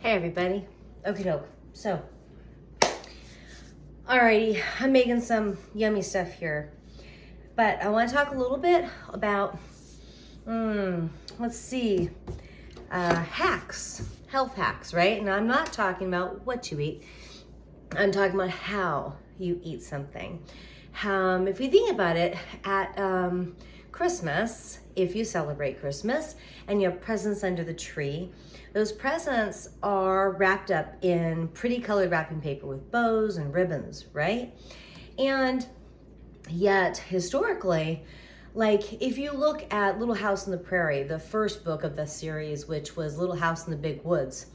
Hey everybody. Okie doke. So, alrighty, I'm making some yummy stuff here. But I want to talk a little bit about, let's see, hacks, health hacks, right? And I'm not talking about what you eat. I'm talking about how you eat something. If you think about it, at Christmas, if you celebrate Christmas and you have presents under the tree, those presents are wrapped up in pretty colored wrapping paper with bows and ribbons, right? And yet, historically, like if you look at Little House on the Prairie, the first book of the series, which was Little House in the Big Woods,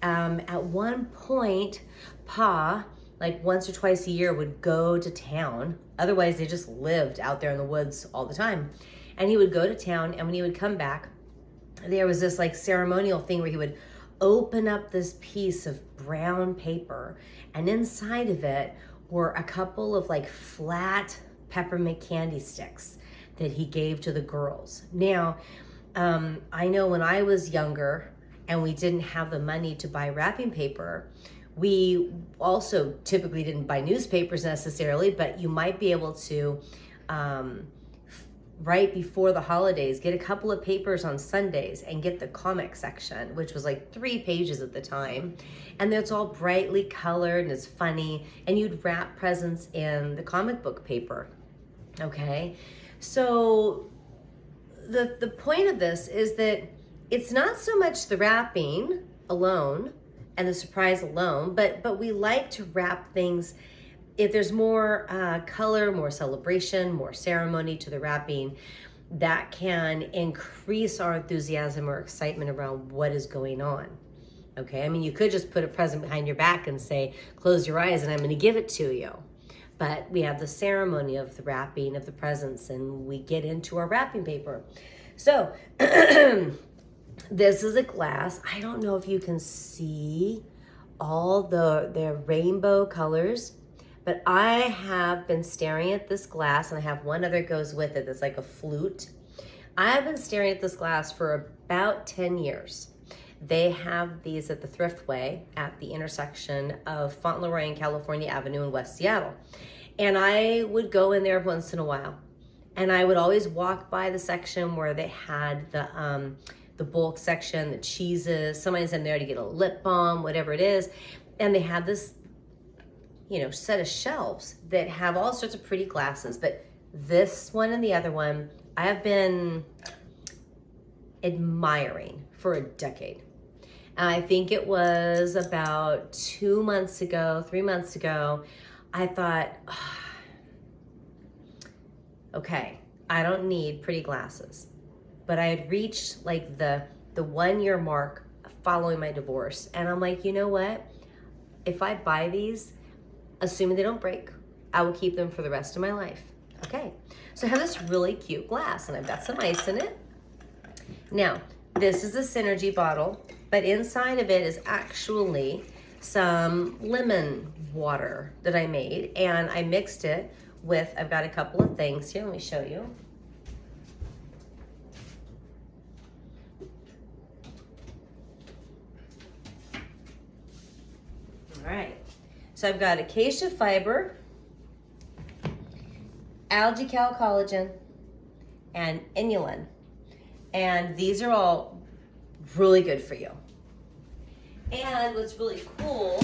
at one point, Pa, like once or twice a year, would go to town. Otherwise, they just lived out there in the woods all the time. And he would go to town, and when he would come back, there was this like ceremonial thing where he would open up this piece of brown paper, and inside of it were a couple of like flat peppermint candy sticks that he gave to the girls. Now, I know when I was younger and we didn't have the money to buy wrapping paper, we also typically didn't buy newspapers necessarily, but you might be able to, right before the holidays, get a couple of papers on Sundays and get the comic section, which was like 3 pages at the time. And it's all brightly colored and it's funny. And you'd wrap presents in the comic book paper. Okay. So the point of this is that it's not so much the wrapping alone and the surprise alone, but we like to wrap things. If there's more color, more celebration, more ceremony to the wrapping, that can increase our enthusiasm or excitement around what is going on. Okay, I mean, you could just put a present behind your back and say, close your eyes and I'm going to give it to you. But we have the ceremony of the wrapping of the presents and we get into our wrapping paper. So this is a glass. I don't know if you can see all the rainbow colors, but I have been staring at this glass, and I have one other goes with it that's like a flute. I have been staring at this glass for about 10 years. They have these at the Thriftway at the intersection of Fauntleroy and California Avenue in West Seattle. And I would go in there once in a while. And I would always walk by the section where they had the bulk section, the cheeses. Somebody's in there to get a lip balm, whatever it is. And they had this set of shelves that have all sorts of pretty glasses, but this one and the other one I have been admiring for a decade. And I think it was about 3 months ago, I thought, okay, I don't need pretty glasses, but I had reached like the 1 year mark following my divorce. And I'm like, you know what? If I buy these, assuming they don't break, I will keep them for the rest of my life. Okay, so I have this really cute glass and I've got some ice in it. Now, this is a Synergy bottle, but inside of it is actually some lemon water that I made, and I mixed it with, I've got a couple of things here, let me show you. All right. So I've got acacia fiber, algae cal collagen, and inulin. And these are all really good for you. And what's really cool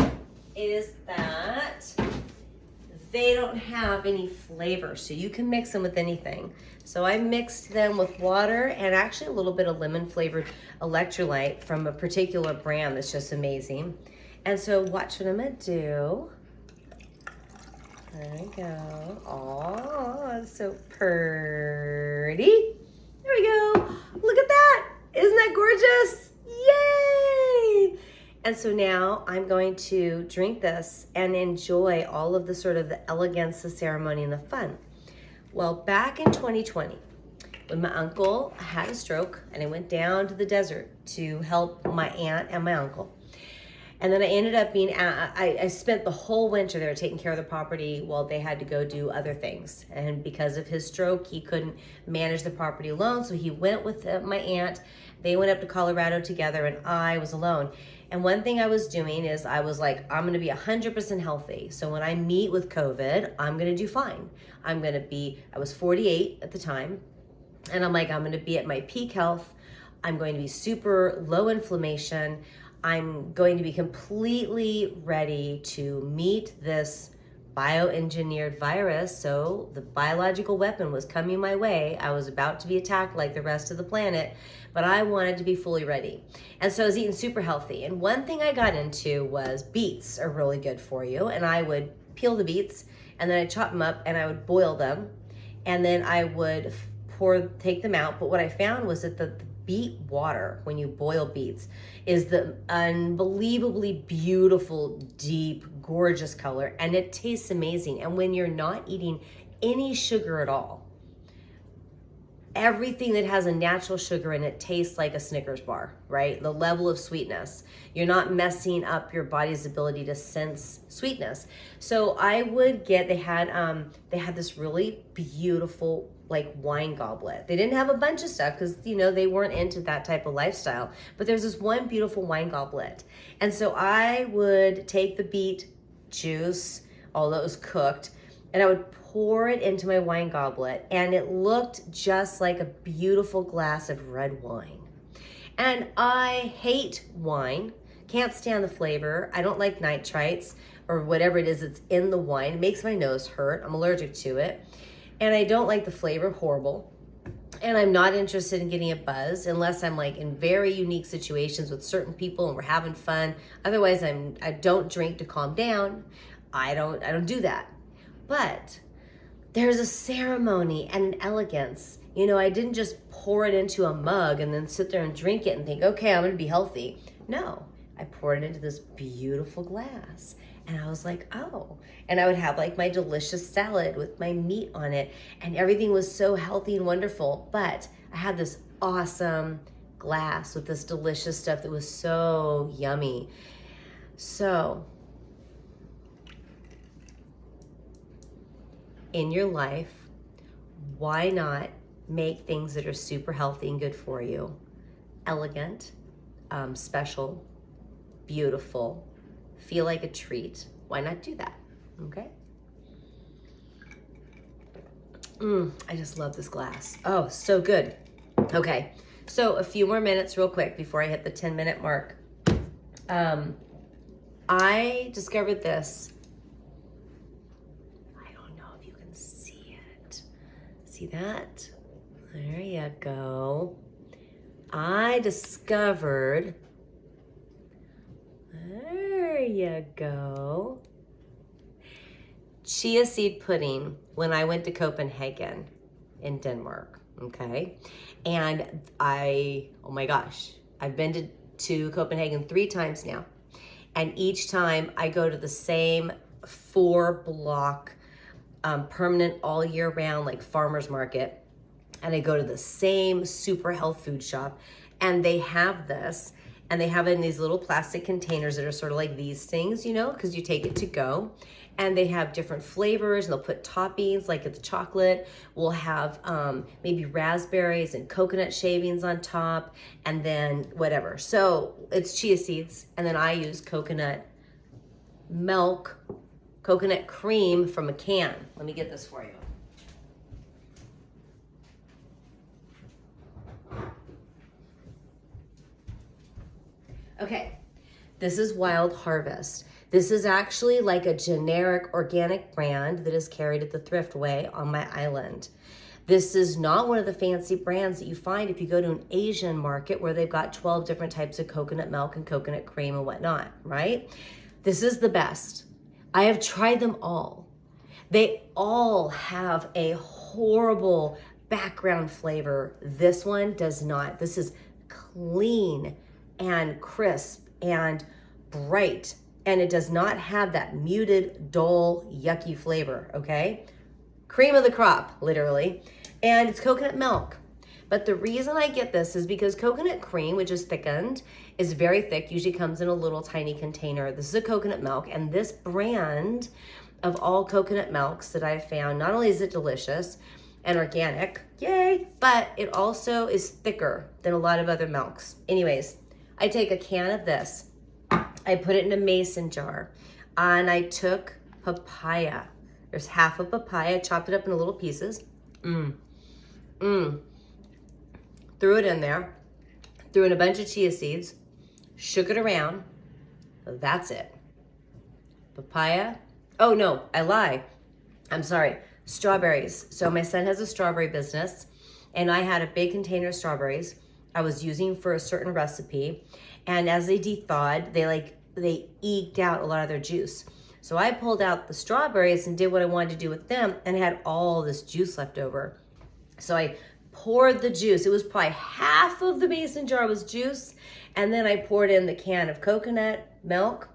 is that they don't have any flavor, so you can mix them with anything. So I mixed them with water and actually a little bit of lemon flavored electrolyte from a particular brand that's just amazing. And so watch what I'm gonna do. There we go. Oh, that's so pretty. There we go. Look at that. Isn't that gorgeous? Yay! And so now I'm going to drink this and enjoy all of the sort of the elegance, the ceremony, and the fun. Well, back in 2020, when my uncle had a stroke and I went down to the desert to help my aunt and my uncle. And then I ended up I spent the whole winter there taking care of the property while they had to go do other things. And because of his stroke, he couldn't manage the property alone. So he went with my aunt They went up to Colorado together and I was alone. And one thing I was doing is I was like, I'm gonna be 100% healthy. So when I meet with COVID, I'm gonna do fine. I was 48 at the time. And I'm like, I'm gonna be at my peak health. I'm going to be super low inflammation. I'm going to be completely ready to meet this bioengineered virus. So the biological weapon was coming my way. I was about to be attacked like the rest of the planet, but I wanted to be fully ready. And so I was eating super healthy. And one thing I got into was beets are really good for you. And I would peel the beets and then I'd chop them up and I would boil them. And then I would take them out. But what I found was that the beet water, when you boil beets, is the unbelievably beautiful, deep, gorgeous color, and it tastes amazing. And when you're not eating any sugar at all, everything that has a natural sugar in it tastes like a Snickers bar, right? The level of sweetness. You're not messing up your body's ability to sense sweetness. So I would get, they had this really beautiful like wine goblet. They didn't have a bunch of stuff because, you know, they weren't into that type of lifestyle, but there's this one beautiful wine goblet. And so I would take the beet juice, although it was cooked, and I would pour it into my wine goblet, and it looked just like a beautiful glass of red wine. And I hate wine, can't stand the flavor. I don't like nitrites or whatever it is that's in the wine. It makes my nose hurt. I'm allergic to it. And I don't like the flavor, horrible. And I'm not interested in getting a buzz unless I'm like in very unique situations with certain people and we're having fun. Otherwise, I don't drink to calm down. I don't do that. But there's a ceremony and an elegance. You know, I didn't just pour it into a mug and then sit there and drink it and think, okay, I'm gonna be healthy. No, I poured it into this beautiful glass. And I was like, oh. And I would have like my delicious salad with my meat on it. And everything was so healthy and wonderful. But I had this awesome glass with this delicious stuff that was so yummy. So, in your life, why not make things that are super healthy and good for you, elegant, special, beautiful, feel like a treat? Why not do that? Okay. I just love this glass. Oh, so good. Okay, so a few more minutes real quick before I hit the 10-minute mark. I discovered this. I don't know if you can see it. See that? There you go. I discovered, there you go, chia seed pudding when I went to Copenhagen in Denmark, okay? And oh my gosh, I've been to Copenhagen 3 times now. And each time I go to the same 4-block, permanent all year round, like farmer's market. And I go to the same super health food shop, and they have this, and they have it in these little plastic containers that are sort of like these things, you know, because you take it to go. And they have different flavors, and they'll put toppings, like the chocolate. We'll have maybe raspberries and coconut shavings on top, and then whatever. So it's chia seeds, and then I use coconut milk, coconut cream from a can. Let me get this for you. Okay, this is Wild Harvest. This is actually like a generic organic brand that is carried at the Thriftway on my island. This is not one of the fancy brands that you find if you go to an Asian market where they've got 12 different types of coconut milk and coconut cream and whatnot, right? This is the best. I have tried them all. They all have a horrible background flavor. This one does not. This is clean and crisp and bright, and it does not have that muted, dull, yucky flavor, okay? Cream of the crop, literally. And it's coconut milk. But the reason I get this is because coconut cream, which is thickened, is very thick, usually comes in a little tiny container. This is a coconut milk, and this brand of all coconut milks that I've found, not only is it delicious, and organic, yay, but it also is thicker than a lot of other milks. Anyways, I take a can of this, I put it in a mason jar, and I took papaya. There's half a papaya, chopped it up into little pieces. Threw it in there, threw in a bunch of chia seeds, shook it around. That's it. Papaya. Oh no, I lie. I'm sorry. Strawberries. So my son has a strawberry business, and I had a big container of strawberries I was using for a certain recipe. And as they de-thawed, they eked out a lot of their juice. So I pulled out the strawberries and did what I wanted to do with them, and I had all this juice left over. So I poured the juice. It was probably half of the mason jar was juice. And then I poured in the can of coconut milk.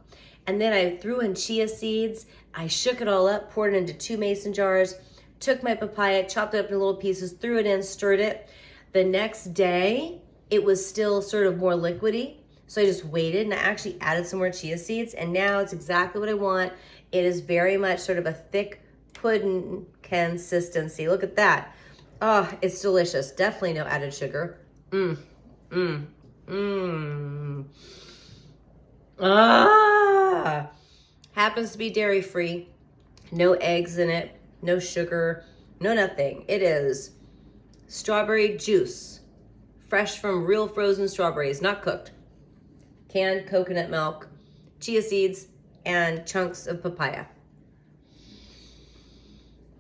And then I threw in chia seeds. I shook it all up, poured it into 2 mason jars, took my papaya, chopped it up into little pieces, threw it in, stirred it. The next day, it was still sort of more liquidy. So I just waited, and I actually added some more chia seeds, and now it's exactly what I want. It is very much sort of a thick pudding consistency. Look at that. Oh, it's delicious. Definitely no added sugar. Happens to be dairy-free. No eggs in it, no sugar, no nothing. It is strawberry juice, fresh from real frozen strawberries, not cooked. Canned coconut milk, chia seeds, and chunks of papaya.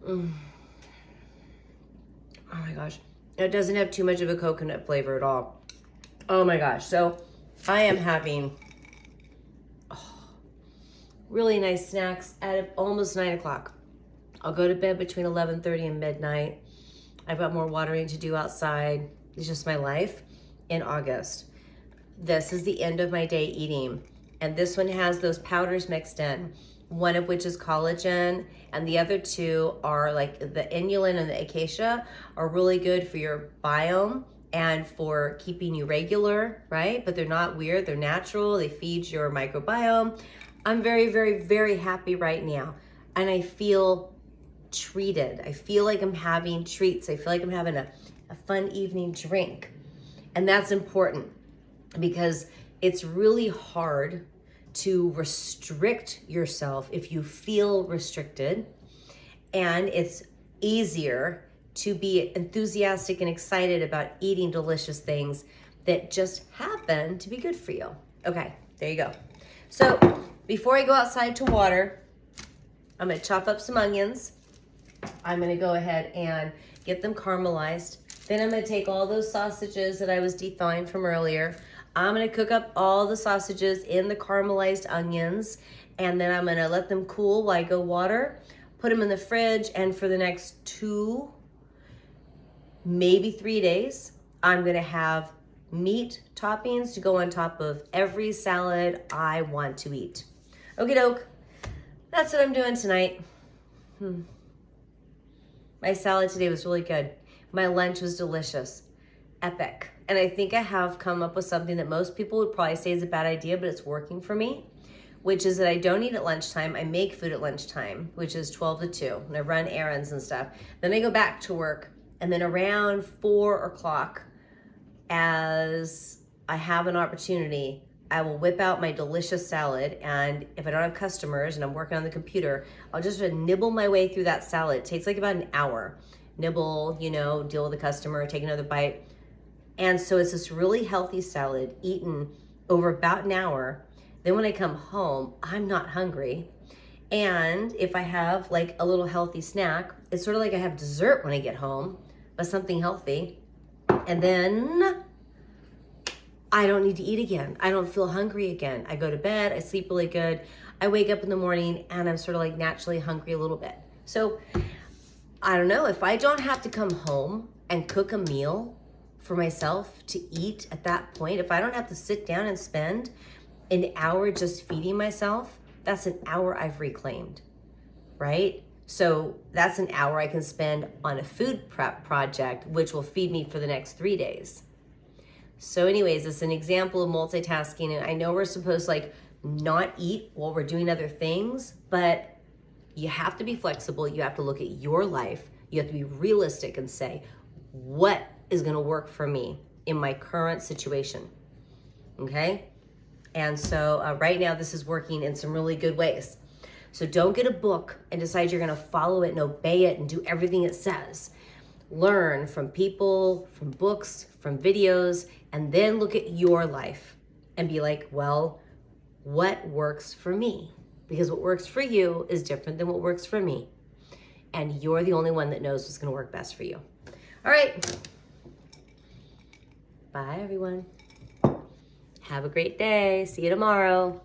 Oh my gosh. It doesn't have too much of a coconut flavor at all. Oh my gosh. So I am having really nice snacks at almost 9 o'clock. I'll go to bed between 11:30 and midnight. I've got more watering to do outside. It's just my life in August. This is the end of my day eating. And this one has those powders mixed in, one of which is collagen, and the other 2 are like the inulin and the acacia are really good for your biome and for keeping you regular, right? But they're not weird, they're natural, they feed your microbiome. I'm very, very, very happy right now. And I feel treated. I feel like I'm having treats. I feel like I'm having a fun evening drink. And that's important because it's really hard to restrict yourself if you feel restricted. And it's easier to be enthusiastic and excited about eating delicious things that just happen to be good for you. Okay, there you go. So before I go outside to water, I'm gonna chop up some onions. I'm gonna go ahead and get them caramelized. Then I'm gonna take all those sausages that I was de-thawing from earlier. I'm gonna cook up all the sausages in the caramelized onions, and then I'm gonna let them cool while I go water, put them in the fridge, and for the next 2, maybe 3 days, I'm gonna have meat toppings to go on top of every salad I want to eat. Okie doke, that's what I'm doing tonight. My salad today was really good. My lunch was delicious, epic. And I think I have come up with something that most people would probably say is a bad idea, but it's working for me, which is that I don't eat at lunchtime. I make food at lunchtime, which is 12 to 2, and I run errands and stuff. Then I go back to work, and then around 4 o'clock, as I have an opportunity, I will whip out my delicious salad, and if I don't have customers and I'm working on the computer, I'll just nibble my way through that salad. It takes like about an hour. Nibble, deal with the customer, take another bite. And so it's this really healthy salad eaten over about an hour. Then when I come home, I'm not hungry. And if I have like a little healthy snack, it's sort of like I have dessert when I get home, but something healthy. And then I don't need to eat again. I don't feel hungry again. I go to bed, I sleep really good. I wake up in the morning and I'm sort of like naturally hungry a little bit. So I don't know, if I don't have to come home and cook a meal for myself to eat at that point, if I don't have to sit down and spend an hour just feeding myself, that's an hour I've reclaimed, right? So that's an hour I can spend on a food prep project, which will feed me for the next 3 days. So anyways, it's an example of multitasking, and I know we're supposed to like not eat while we're doing other things, but you have to be flexible. You have to look at your life, You have to be realistic and say, what is going to work for me in my current situation? Okay? And so right now, this is working in some really good ways. So don't get a book and decide you're going to follow it and obey it and do everything it says. Learn from people, from books, from videos, and then look at your life and be like, well, what works for me? Because what works for you is different than what works for me. And you're the only one that knows what's going to work best for you. All right. Bye, everyone. Have a great day. See you tomorrow.